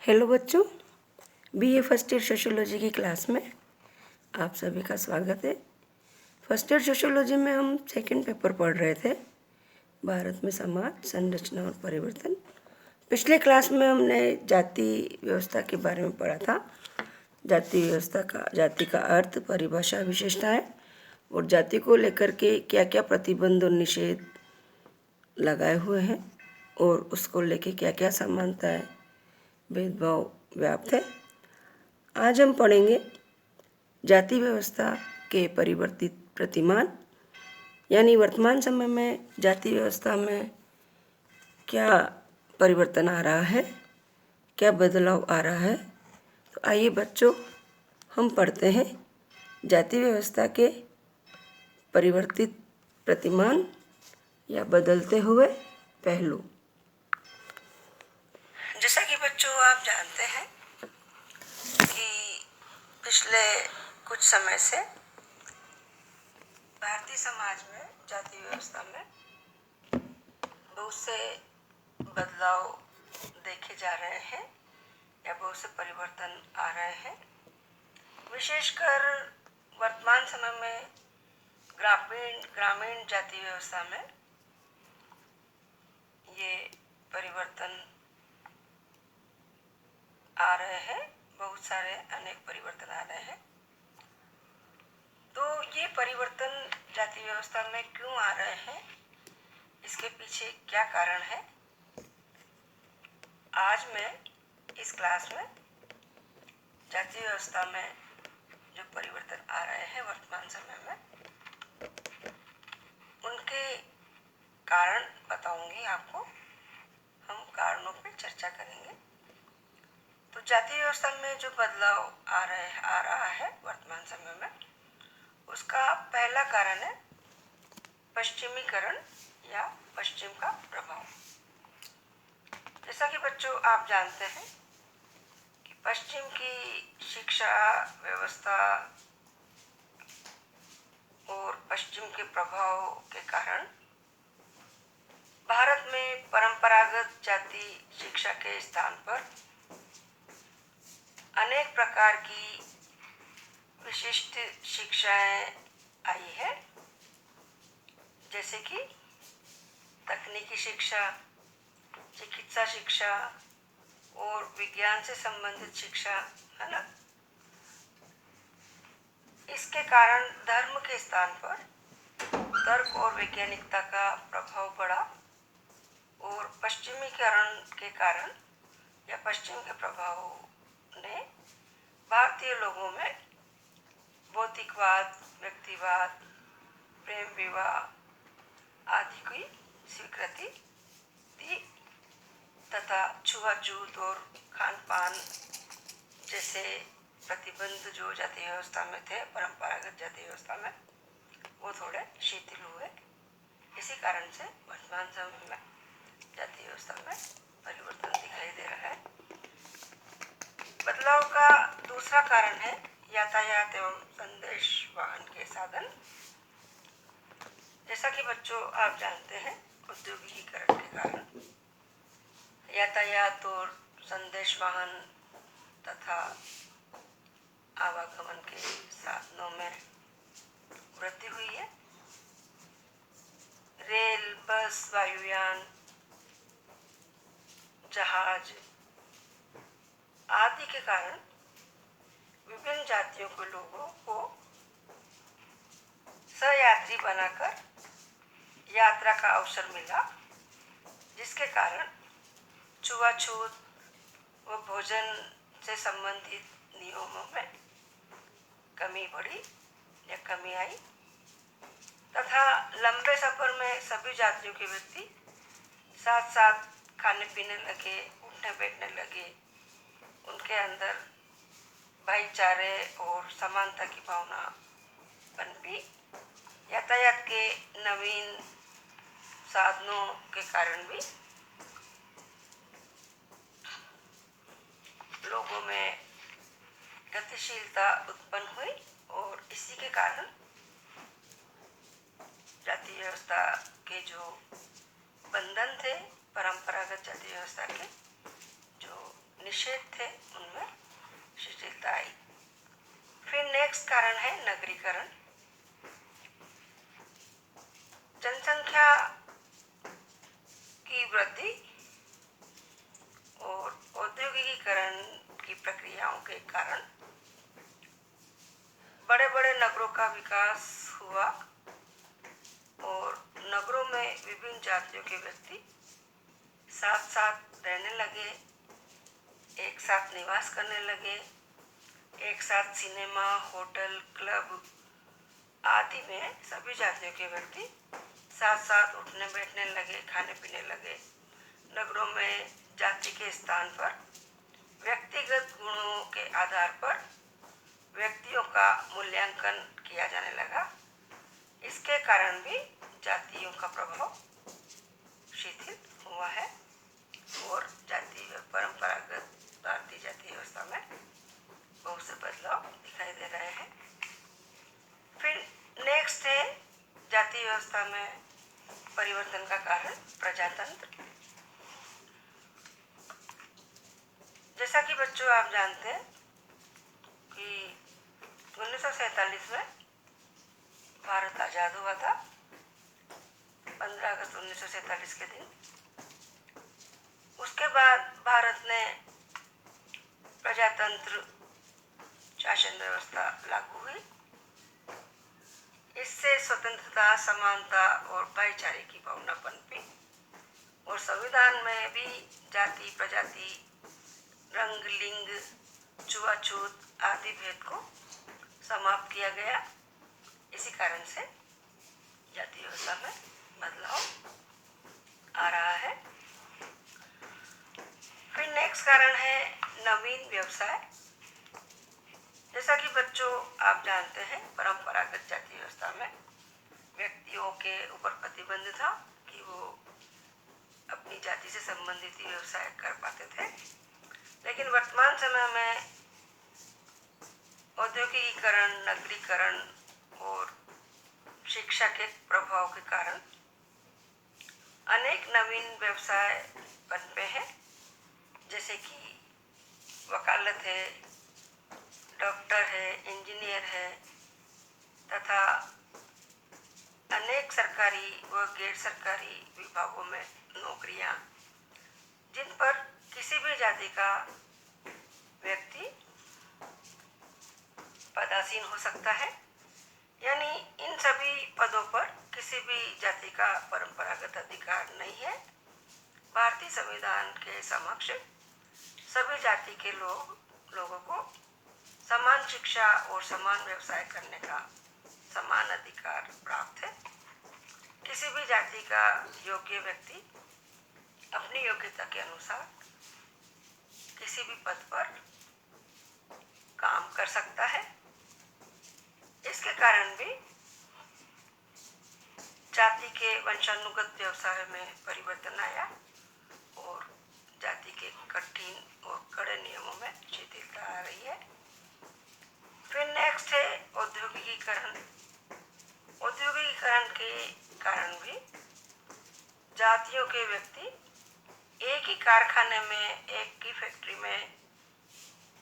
Hello बच्चों, BA first year sociology की class में आप सभी का स्वागत है। फर्स्ट ईयर सोशियोलॉजी में हम सेकंड पेपर पढ़ रहे थे, भारत में समाज संरचना और परिवर्तन। पिछले क्लास में हमने जाति व्यवस्था के बारे में पढ़ा था। जाति का अर्थ, परिभाषा, विशेषताएं और जाति को लेकर के क्या क्या प्रतिबंध और निषेध लगाए हुए हैं और उसको लेके क्या क्या समानताएं, भेदभाव व्याप्त है। आज हम पढ़ेंगे जाति व्यवस्था के परिवर्तित प्रतिमान, यानी वर्तमान समय में जाति व्यवस्था में क्या परिवर्तन आ रहा है, क्या बदलाव आ रहा है। तो आइए बच्चों, हम पढ़ते हैं जाति व्यवस्था के परिवर्तित प्रतिमान या बदलते हुए पहलू। जैसा कि बच्चों आप जानते हैं कि पिछले कुछ समय से भारतीय समाज में जाति व्यवस्था में बहुत से बदलाव देखे जा रहे हैं या बहुत से परिवर्तन आ रहे हैं। विशेषकर वर्तमान समय में ग्रामीण जाति व्यवस्था में ये परिवर्तन आ रहे हैं, बहुत सारे अनेक परिवर्तन आ रहे हैं। तो ये परिवर्तन जाति व्यवस्था में क्यों आ रहे हैं, इसके पीछे क्या कारण है, आज मैं इस क्लास में जाति व्यवस्था में जो परिवर्तन आ रहे हैं वर्तमान समय में, उनके कारण बताऊंगी आपको। हम कारणों पर चर्चा करेंगे। तो जाति व्यवस्था में जो बदलाव आ रहा है वर्तमान समय में, उसका पहला कारण है पश्चिमीकरण या पश्चिम का प्रभाव। जैसा कि बच्चों आप जानते हैं कि पश्चिम की शिक्षा व्यवस्था और पश्चिम के प्रभाव के कारण भारत में परंपरागत जाति शिक्षा के स्थान पर अनेक प्रकार की विशिष्ट शिक्षाएं आई है, जैसे कि तकनीकी शिक्षा, चिकित्सा शिक्षा और विज्ञान से संबंधित शिक्षा, है ना। इसके कारण धर्म के स्थान पर तर्क और वैज्ञानिकता का प्रभाव बढ़ा और पश्चिमीकरण के कारण या पश्चिम के प्रभाव ने भारतीय लोगों में भौतिकवाद, व्यक्तिवाद, प्रेम विवाह आदि की स्वीकृति दी तथा छुआछूत और खान पान जैसे प्रतिबंध जो जाति व्यवस्था में थे, परंपरागत जाति व्यवस्था में, वो थोड़े शिथिल हुए। इसी कारण से वर्तमान समय में जाति व्यवस्था में परिवर्तन दिखाई दे रहा है। बदलाव का दूसरा कारण है यातायात एवं संदेश वाहन के साधन। जैसा कि बच्चों आप जानते हैं, औद्योगिकीकरण के कारण यातायात और संदेश वाहन तथा आवागमन के साधनों में वृद्धि हुई है। रेल, बस, वायुयान, जहाज आदि के कारण विभिन्न जातियों के लोगों को सहयात्री बनाकर यात्रा का अवसर मिला, जिसके कारण छुआछूत व भोजन से संबंधित नियमों में कमी बढ़ी या कमी आई तथा लंबे सफर में सभी जातियों के व्यक्ति साथ साथ खाने पीने लगे, उठने बैठने लगे। उनके अंदर भाईचारे और समानता की भावना पनपी। यातायात के नवीन साधनों के कारण भी लोगों में गतिशीलता उत्पन्न हुई और इसी के कारण जाति व्यवस्था के जो बंधन थे, परंपरागत जाति व्यवस्था के जो निषेध थे उनमें शिथिलता आई। फिर नेक्स्ट कारण है नगरीकरण। जनसंख्या की वृद्धि और औद्योगिकीकरण की प्रक्रियाओं के कारण बड़े बड़े नगरों का विकास हुआ और नगरों में विभिन्न जातियों के व्यक्ति साथ साथ रहने लगे, एक साथ निवास करने लगे, एक साथ सिनेमा, होटल, क्लब आदि में सभी जातियों के व्यक्ति साथ साथ उठने बैठने लगे, खाने पीने लगे। नगरों में जाति के स्थान पर व्यक्तिगत गुणों के आधार पर व्यक्तियों का मूल्यांकन किया जाने लगा। इसके कारण भी जातियों का प्रभाव शिथिल हुआ है और जातीय परंपरागत भारतीय जातीय व्यवस्था में बहुत से बदलाव दिखाई दे रहे हैं। फिर नेक्स्ट है जातीय व्यवस्था में परिवर्तन का कारण प्रजातंत्र। जैसा कि बच्चों आप जानते हैं कि 1947 में भारत आज़ाद हुआ था, 15 अगस्त 1947 के दिन। उसके बाद भारत ने प्रजातंत्र शासन व्यवस्था लागू हुई। इससे स्वतंत्रता, समानता और भाईचारे की भावना पनपी और संविधान में भी जाति, प्रजाति, रंग, लिंग, छुआछूत आदि भेद को समाप्त किया गया। इसी कारण से जातीय व्यवस्था में बदलाव आ रहा है। फिर नेक्स्ट कारण है नवीन व्यवसाय। जैसा कि बच्चों आप जानते हैं, परंपरागत जातीय व्यवस्था में व्यक्तियों के ऊपर प्रतिबंध था कि वो अपनी जाति से संबंधित ही व्यवसाय कर पाते थे। लेकिन वर्तमान समय में औद्योगिकीकरण, नगरीकरण और शिक्षा के प्रभाव के कारण अनेक नवीन व्यवसाय पनपे हैं, जैसे कि वकालत है, डॉक्टर है, इंजीनियर है तथा अनेक सरकारी व गैर सरकारी विभागों में नौकरियां, जिन पर किसी भी जाति का व्यक्ति पदासीन हो सकता है। यानी इन सभी पदों पर किसी भी जाति का परंपरागत अधिकार नहीं है। भारतीय संविधान के समक्ष सभी जाति के लोगों को समान शिक्षा और समान व्यवसाय करने का समान अधिकार प्राप्त है। किसी भी जाति का योग्य व्यक्ति अपनी योग्यता के अनुसार किसी भी पद पर काम कर सकता है। इसके कारण भी जाति के वंशानुगत व्यवसाय में परिवर्तन आया और जाति के कठिन और कड़े नियमों में शिथिलता आ रही है। फिर नेक्स्ट है औद्योगिकीकरण। औद्योगिकीकरण के कारण भी जातियों के व्यक्ति एक ही कारखाने में, एक ही फैक्ट्री में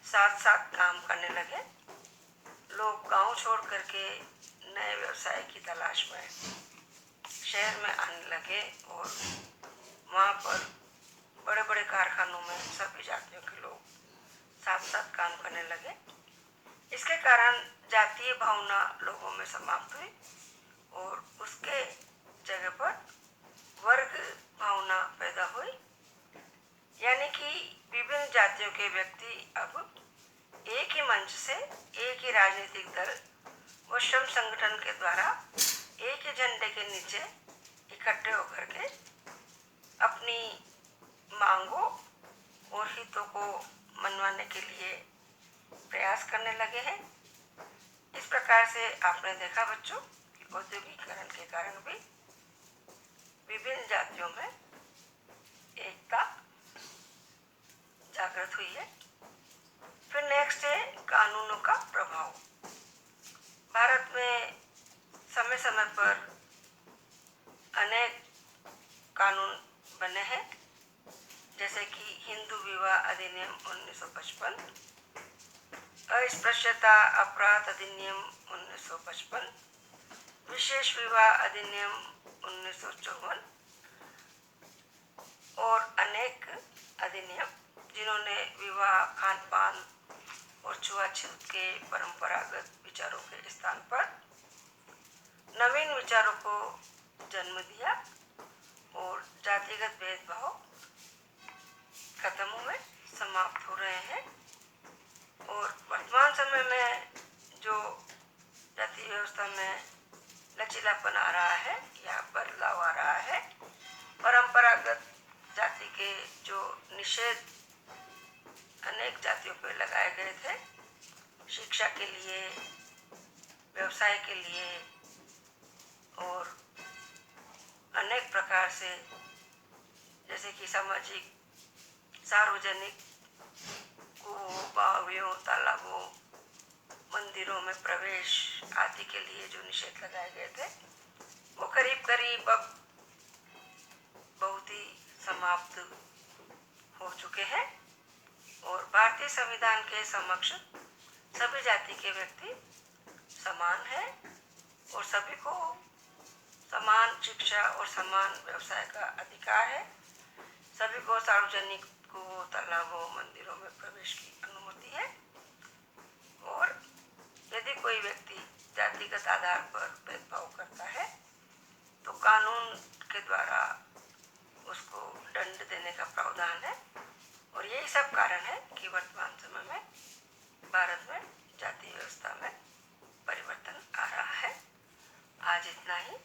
साथ साथ काम करने लगे। लोग गांव छोड़ करके नए व्यवसाय की तलाश में शहर में आने लगे और वहाँ पर बड़े बड़े कारखानों में सभी जातियों के लोग साथ साथ काम करने लगे। इसके कारण जातीय भावना लोगों में समाप्त हुई और उसके जगह पर वर्ग भावना पैदा हुई। यानी कि विभिन्न जातियों के व्यक्ति अब एक ही मंच से, एक ही राजनीतिक दल व श्रम संगठन के द्वारा एक ही झंडे के नीचे इकट्ठे होकर के अपनी मांगों और हितों को मनवाने के लिए प्रयास करने लगे हैं। इस प्रकार से आपने देखा बच्चों कि औद्योगिकीकरण के कारण भी विभिन्न जातियों में एकता जागृत हुई है। फिर नेक्स्ट है कानूनों का प्रभाव। भारत में समय समय पर अनेक कानून बने हैं, जैसे कि हिंदू विवाह अधिनियम 1955, अस्पृश्यता अपराध अधिनियम 1955, विशेष विवाह अधिनियम 1954 और अनेक अधिनियम जिन्होंने विवाह, खान पान और छुआछूत के परंपरागत विचारों के स्थान पर नवीन विचारों को जन्म दिया और जातिगत भेदभाव खत्म हुए, समाप्त हो रहे हैं। और वर्तमान समय में जो जाति व्यवस्था में लचीलापन आ रहा है या बदलाव आ रहा है, परंपरागत जाति के जो निषेध अनेक जातियों पर लगाए गए थे, शिक्षा के लिए, व्यवसाय के लिए और अनेक प्रकार से, जैसे कि सामाजिक, सार्वजनिक कुओं, बावियों, तालाबों, मंदिरों में प्रवेश आदि के लिए जो निषेध लगाए गए थे, वो करीब करीब अब बहुत ही समाप्त हो चुके हैं। और भारतीय संविधान के समक्ष सभी जाति के व्यक्ति समान हैं और सभी को समान शिक्षा और समान व्यवसाय का अधिकार है। सभी को सार्वजनिक कुओं, तालाबों, मंदिरों में प्रवेश की अनुमति है। और यदि कोई व्यक्ति जातिगत आधार पर भेदभाव करता है तो कानून के द्वारा उसको दंड देने का प्रावधान है। और यही सब कारण है कि वर्तमान समय में भारत में जाति व्यवस्था में परिवर्तन आ रहा है। आज इतना ही।